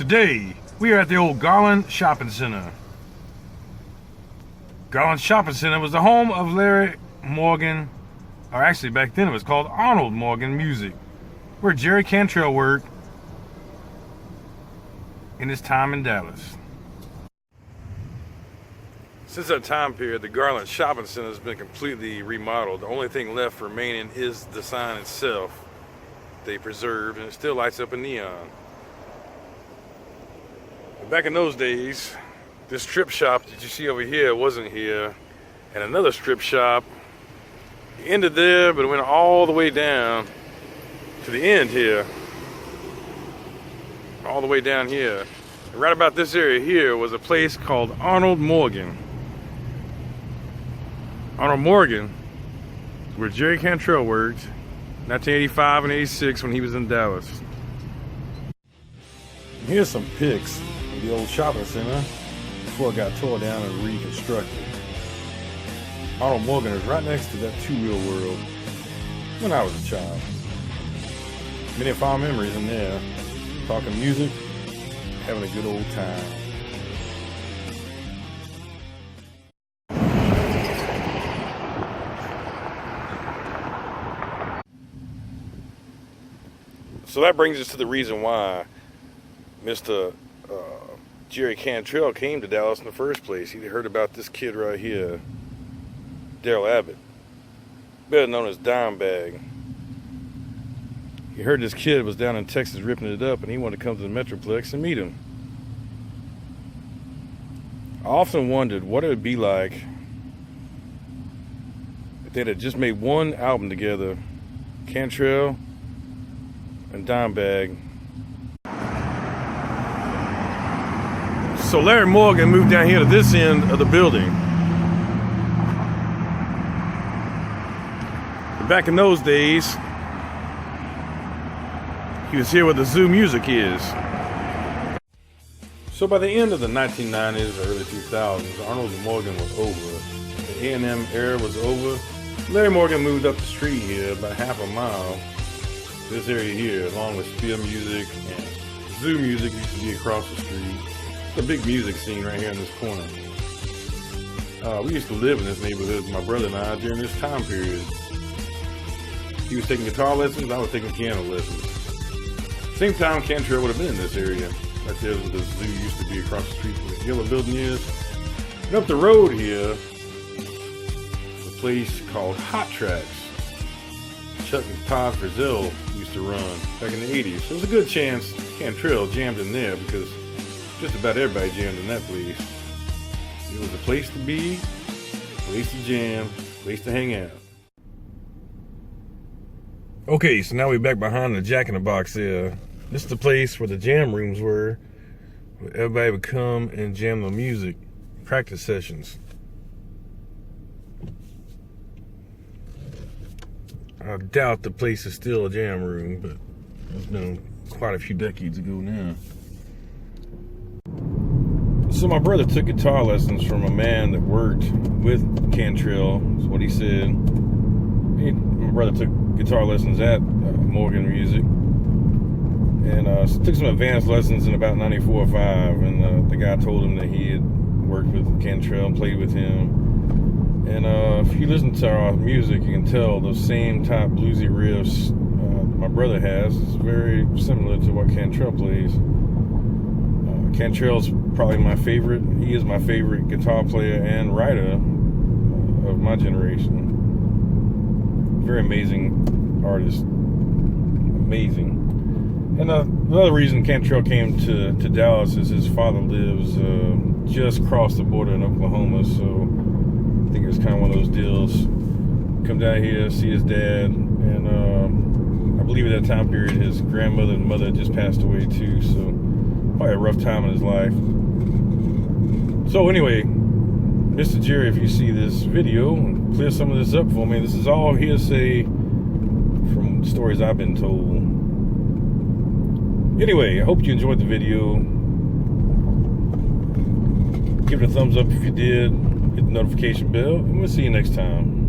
Today, we are at the old Garland Shopping Center. Garland Shopping Center was the home of Larry Morgan, or actually back then it was called Arnold Morgan Music, where Jerry Cantrell worked in his time in Dallas. Since that time period, the Garland Shopping Center has been completely remodeled. The only thing left remaining is the sign itself. They preserved, and it still lights up in neon. Back in those days, this strip shop that you see over here wasn't here, and another strip shop ended there, but it went all the way down to the end here, all the way down here. And right about this area here was a place called Arnold Morgan. Arnold Morgan, where Jerry Cantrell worked, 1985 and 86 when he was in Dallas. Here's some pics of the old shopping center before it got tore down and reconstructed. Arnold Morgan is right next to that two-wheel world when I was a child. Many fond memories in there, talking music, having a good old time. So that brings us to the reason why Mr. Jerry Cantrell came to Dallas in the first place. He heard about this kid right here, Daryl Abbott, better known as Dimebag. He heard this kid was down in Texas ripping it up, and he wanted to come to the Metroplex and meet him. I often wondered what it would be like if they had just made one album together, Cantrell and Dimebag. So Larry Morgan moved down here to this end of the building. And back in those days, he was here where the zoo music is. So by the end of the 1990s, early 2000s, Arnold Morgan was over. The A&M era was over. Larry Morgan moved up the street here about half a mile. This area here, along with Spear Music and Zoo Music, used to be across the street. It's a big music scene right here in this corner. We used to live in this neighborhood, my brother and I, during this time period. He was taking guitar lessons, I was taking piano lessons. Same time, Cantrell would have been in this area. Right there where the zoo used to be across the street where the yellow building is. And up the road here, a place called Hot Tracks. Chuck and Todd Frizzell used to run back in the 80s. So it was a good chance Cantrell jammed in there because just about everybody jammed in that place. It was a place to be, a place to jam, a place to hang out. Okay, so now we're back behind the Jack in the Box there. This is the place where the jam rooms were, where everybody would come and jam the music, practice sessions. I doubt the place is still a jam room, but it's been quite a few decades ago now. So my brother took guitar lessons from a man that worked with Cantrell, is what he said. My brother took guitar lessons at Morgan Music, and took some advanced lessons in about 94 or 5, and the guy told him that he had worked with Cantrell and played with him. And if you listen to our music, you can tell those same type bluesy riffs my brother has is very similar to what Cantrell plays. Cantrell's probably my favorite. He is my favorite guitar player and writer of my generation. Very amazing artist. Amazing. And another reason Cantrell came to Dallas is his father lives just across the border in Oklahoma, so I think it was kind of one of those deals. Come down here, see his dad, and I believe at that time period his grandmother and mother just passed away too, so probably a rough time in his life. So anyway, Mr. Jerry, if you see this video, clear some of this up for me. This is all hearsay from stories I've been told. Anyway, I hope you enjoyed the video. Give it a thumbs up if you did. Hit the notification bell, and we'll see you next time.